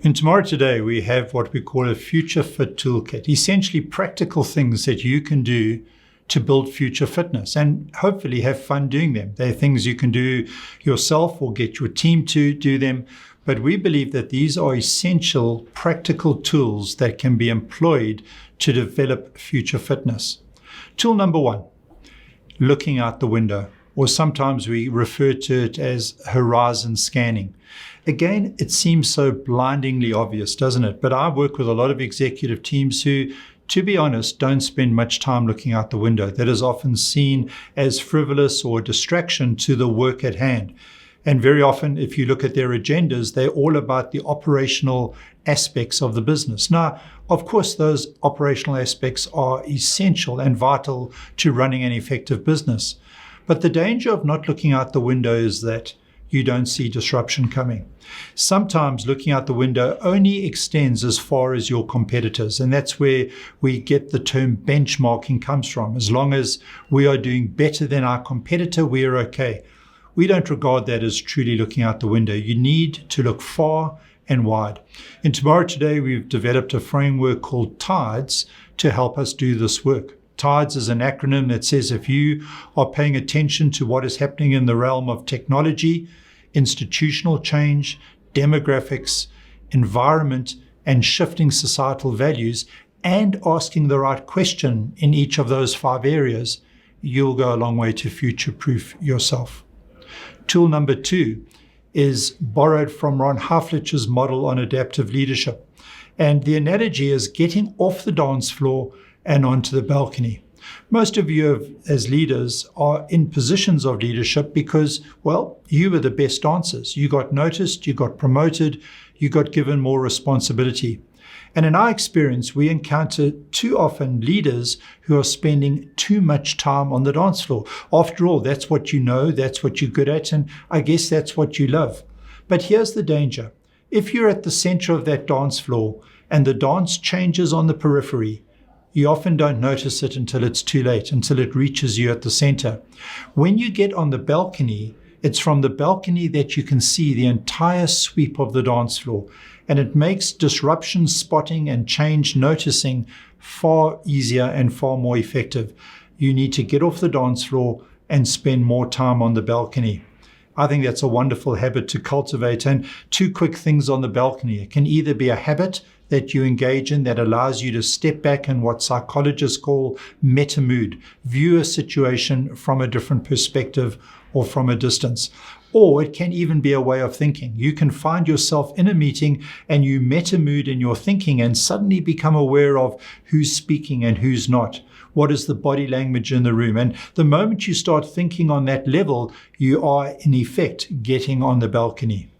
In Tomorrow Today, we have what we call a Future Fit Toolkit, essentially practical things that you can do to build future fitness and hopefully have fun doing them. They're things you can do yourself or get your team to do them. But we believe that these are essential practical tools that can be employed to develop future fitness. Tool number one, looking out the window, or sometimes we refer to it as horizon scanning. Again, it seems so blindingly obvious, doesn't it? But I work with a lot of executive teams who, to be honest, don't spend much time looking out the window. That is often seen as frivolous or a distraction to the work at hand. And very often, if you look at their agendas, they're all about the operational aspects of the business. Now, of course, those operational aspects are essential and vital to running an effective business. But the danger of not looking out the window is that you don't see disruption coming. Sometimes looking out the window only extends as far as your competitors, and that's where we get the term benchmarking comes from. As long as we are doing better than our competitor, we are okay. We don't regard that as truly looking out the window. You need to look far and wide. In Tomorrow Today, we've developed a framework called TIDES to help us do this work. TIDES is an acronym that says if you are paying attention to what is happening in the realm of technology, institutional change, demographics, environment, and shifting societal values, and asking the right question in each of those 5 areas, you'll go a long way to future-proof yourself. Tool number 2 is borrowed from Ron Halflich's model on adaptive leadership. And the analogy is getting off the dance floor and onto the balcony. Most of you as leaders are in positions of leadership because, well, you were the best dancers. You got noticed, you got promoted, you got given more responsibility. And in our experience, we encounter too often leaders who are spending too much time on the dance floor. After all, that's what you know, that's what you're good at, and I guess that's what you love. But here's the danger. If you're at the center of that dance floor and the dance changes on the periphery, you often don't notice it until it's too late, until it reaches you at the center. When you get on the balcony, it's from the balcony that you can see the entire sweep of the dance floor. And it makes disruption spotting and change noticing far easier and far more effective. You need to get off the dance floor and spend more time on the balcony. I think that's a wonderful habit to cultivate. And 2 quick things on the balcony. It can either be a habit that you engage in that allows you to step back and what psychologists call meta mood, view a situation from a different perspective or from a distance. Or it can even be a way of thinking. You can find yourself in a meeting and you meta mood in your thinking and suddenly become aware of who's speaking and who's not. What is the body language in the room? And the moment you start thinking on that level, you are in effect getting on the balcony.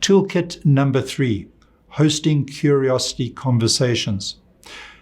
Toolkit number 3. Hosting curiosity conversations.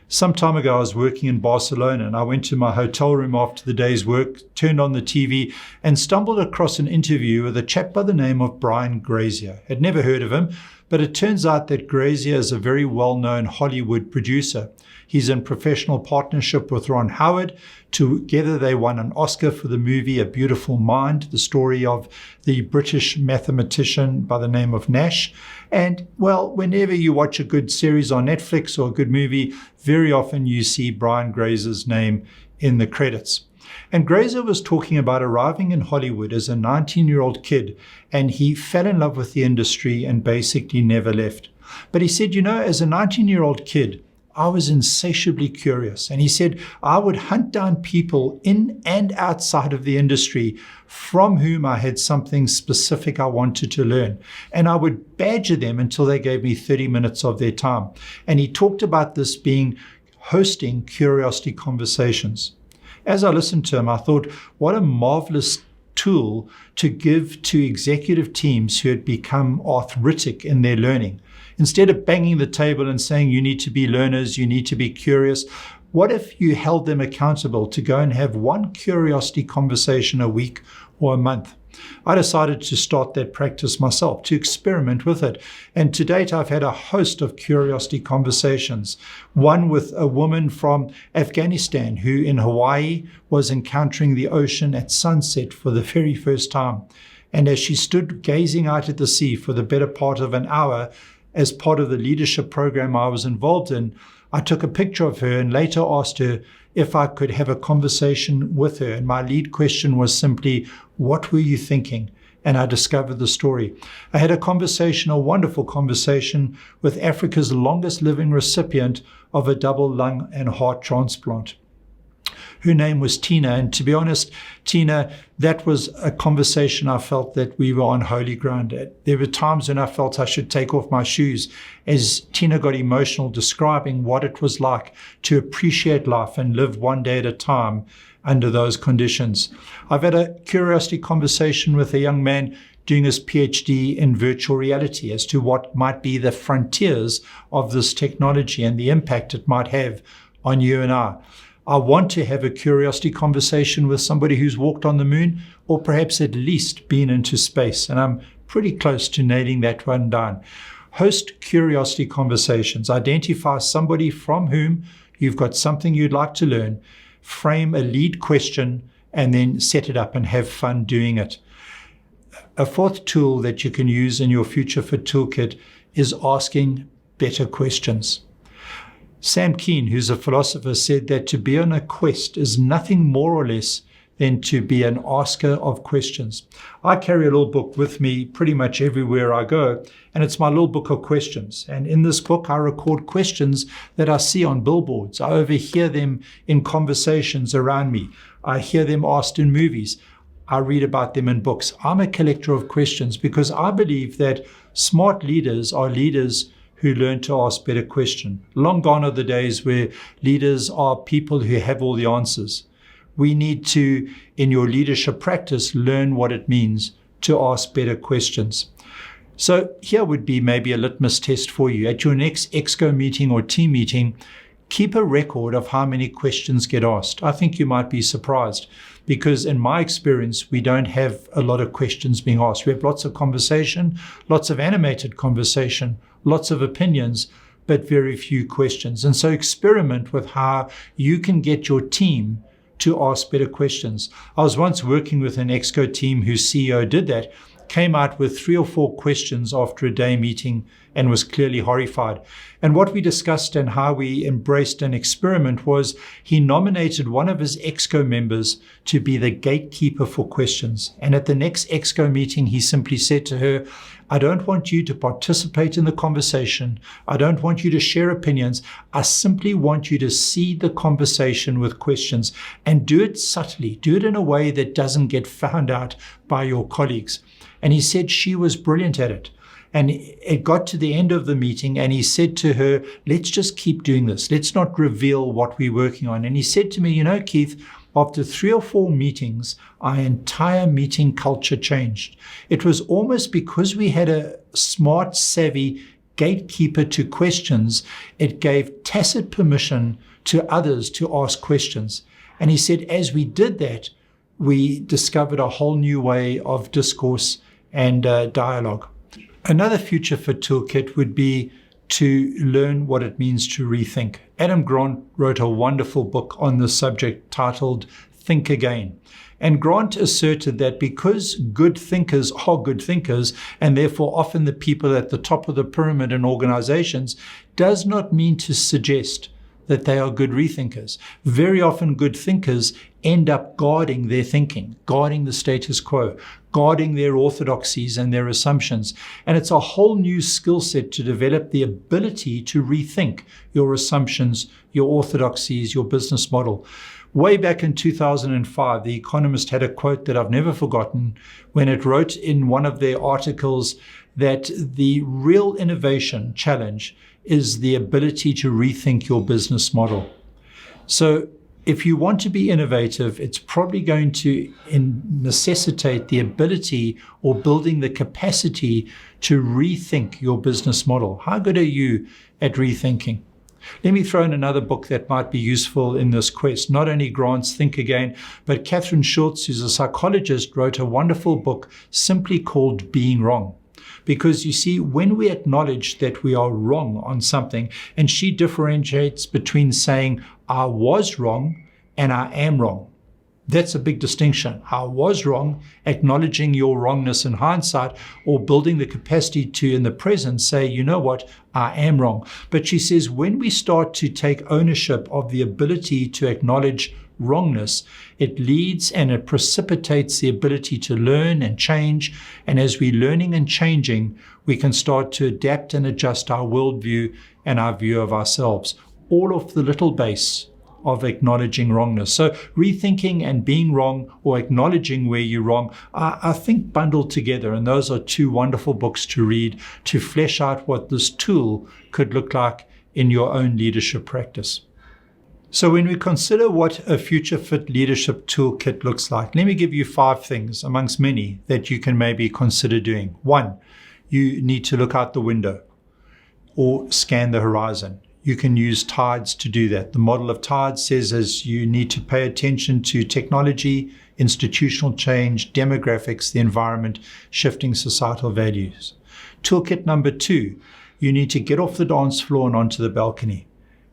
Some time ago, I was working in Barcelona and I went to my hotel room after the day's work, turned on the TV and stumbled across an interview with a chap by the name of Brian Grazier. Had never heard of him, but it turns out that Grazier is a very well-known Hollywood producer. He's in professional partnership with Ron Howard. Together they won an Oscar for the movie A Beautiful Mind, the story of the British mathematician by the name of Nash. And, well, whenever you watch a good series on Netflix or a good movie, very often you see Brian Grazier's name in the credits. And Grazier was talking about arriving in Hollywood as a 19-year-old kid, and he fell in love with the industry and basically never left. But he said, as a 19-year-old kid, I was insatiably curious. And he said, I would hunt down people in and outside of the industry from whom I had something specific I wanted to learn. And I would badger them until they gave me 30 minutes of their time. And he talked about this being hosting curiosity conversations. As I listened to him, I thought, what a marvelous tool to give to executive teams who had become arthritic in their learning. Instead of banging the table and saying you need to be learners, you need to be curious, what if you held them accountable to go and have one curiosity conversation a week or a month? I decided to start that practice myself, to experiment with it. And to date, I've had a host of curiosity conversations. One with a woman from Afghanistan who in Hawaii was encountering the ocean at sunset for the very first time. And as she stood gazing out at the sea for the better part of an hour, as part of the leadership program I was involved in, I took a picture of her and later asked her if I could have a conversation with her. And my lead question was simply, what were you thinking? And I discovered the story. I had a wonderful conversation with Africa's longest living recipient of a double lung and heart transplant. Her name was Tina. And to be honest, Tina, that was a conversation I felt that we were on holy ground. There were times when I felt I should take off my shoes as Tina got emotional describing what it was like to appreciate life and live one day at a time under those conditions. I've had a curiosity conversation with a young man doing his PhD in virtual reality as to what might be the frontiers of this technology and the impact it might have on you and I. I want to have a curiosity conversation with somebody who's walked on the moon or perhaps at least been into space. And I'm pretty close to nailing that one down. Host curiosity conversations. Identify somebody from whom you've got something you'd like to learn. Frame a lead question and then set it up and have fun doing it. A fourth tool that you can use in your Future Fit toolkit is asking better questions. Sam Keen, who's a philosopher, said that to be on a quest is nothing more or less than to be an asker of questions. I carry a little book with me pretty much everywhere I go, and it's my little book of questions. And in this book, I record questions that I see on billboards. I overhear them in conversations around me. I hear them asked in movies. I read about them in books. I'm a collector of questions because I believe that smart leaders are leaders who learn to ask better questions. Long gone are the days where leaders are people who have all the answers. We need to, in your leadership practice, learn what it means to ask better questions. So here would be maybe a litmus test for you. At your next EXCO meeting or team meeting, keep a record of how many questions get asked. I think you might be surprised because in my experience, we don't have a lot of questions being asked. We have lots of conversation, lots of animated conversation, lots of opinions, but very few questions. And so experiment with how you can get your team to ask better questions. I was once working with an EXCO team whose CEO did that, came out with 3 or 4 questions after a day meeting and was clearly horrified. And what we discussed and how we embraced an experiment was he nominated one of his EXCO members to be the gatekeeper for questions. And at the next EXCO meeting, he simply said to her, I don't want you to participate in the conversation. I don't want you to share opinions. I simply want you to seed the conversation with questions and do it subtly. Do it in a way that doesn't get found out by your colleagues. And he said she was brilliant at it. And it got to the end of the meeting and he said to her, let's just keep doing this. Let's not reveal what we're working on. And he said to me, you know, Keith, after 3 or 4 meetings, our entire meeting culture changed. It was almost because we had a smart, savvy gatekeeper to questions, it gave tacit permission to others to ask questions. And he said, as we did that, we discovered a whole new way of discourse and dialogue. Another Future Fit toolkit would be to learn what it means to rethink. Adam Grant wrote a wonderful book on this subject titled Think Again. And Grant asserted that because good thinkers are good thinkers, and therefore often the people at the top of the pyramid in organizations, does not mean to suggest that they are good rethinkers. Very often good thinkers end up guarding their thinking, guarding the status quo, guarding their orthodoxies and their assumptions. And it's a whole new skill set to develop the ability to rethink your assumptions, your orthodoxies, your business model. Way back in 2005, The Economist had a quote that I've never forgotten when it wrote in one of their articles that the real innovation challenge is the ability to rethink your business model. So if you want to be innovative, it's probably going to necessitate the ability or building the capacity to rethink your business model. How good are you at rethinking? Let me throw in another book that might be useful in this quest. Not only Grant's Think Again, but Catherine Schultz, who's a psychologist, wrote a wonderful book simply called Being Wrong. Because you see, when we acknowledge that we are wrong on something, and she differentiates between saying, I was wrong and I am wrong. That's a big distinction. I was wrong, acknowledging your wrongness in hindsight, or building the capacity to, in the present, say, you know what, I am wrong. But she says, when we start to take ownership of the ability to acknowledge wrongness, it leads and it precipitates the ability to learn and change. And as we're learning and changing, we can start to adapt and adjust our worldview and our view of ourselves, all off the little base of acknowledging wrongness. So rethinking and being wrong, or acknowledging where you're wrong, are, I think, bundled together. And those are two wonderful books to read to flesh out what this tool could look like in your own leadership practice. So when we consider what a future fit leadership toolkit looks like, let me give you 5 things amongst many that you can maybe consider doing. 1, you need to look out the window or scan the horizon. You can use tides to do that. The model of tides says as you need to pay attention to technology, institutional change, demographics, the environment, shifting societal values. Toolkit number 2, you need to get off the dance floor and onto the balcony.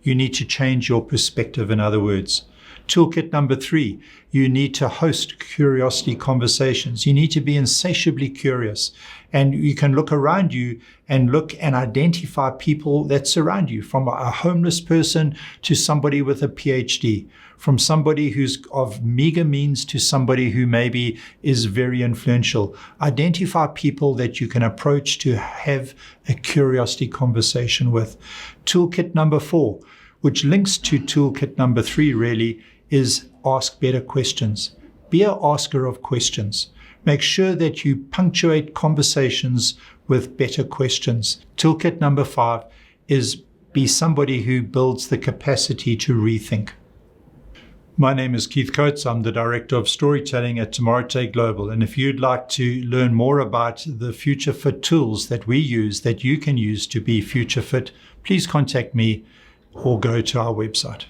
You need to change your perspective, in other words. Toolkit number 3, you need to host curiosity conversations. You need to be insatiably curious. And you can look around you and look and identify people that surround you, from a homeless person to somebody with a PhD, from somebody who's of meager means to somebody who maybe is very influential. Identify people that you can approach to have a curiosity conversation with. Toolkit number 4, which links to toolkit number 3 really, is ask better questions. Be an asker of questions. Make sure that you punctuate conversations with better questions. Toolkit number 5 is be somebody who builds the capacity to rethink. My name is Keith Coates. I'm the Director of Storytelling at TomorrowToday Global. And if you'd like to learn more about the Future Fit tools that we use, that you can use to be future fit, please contact me or go to our website.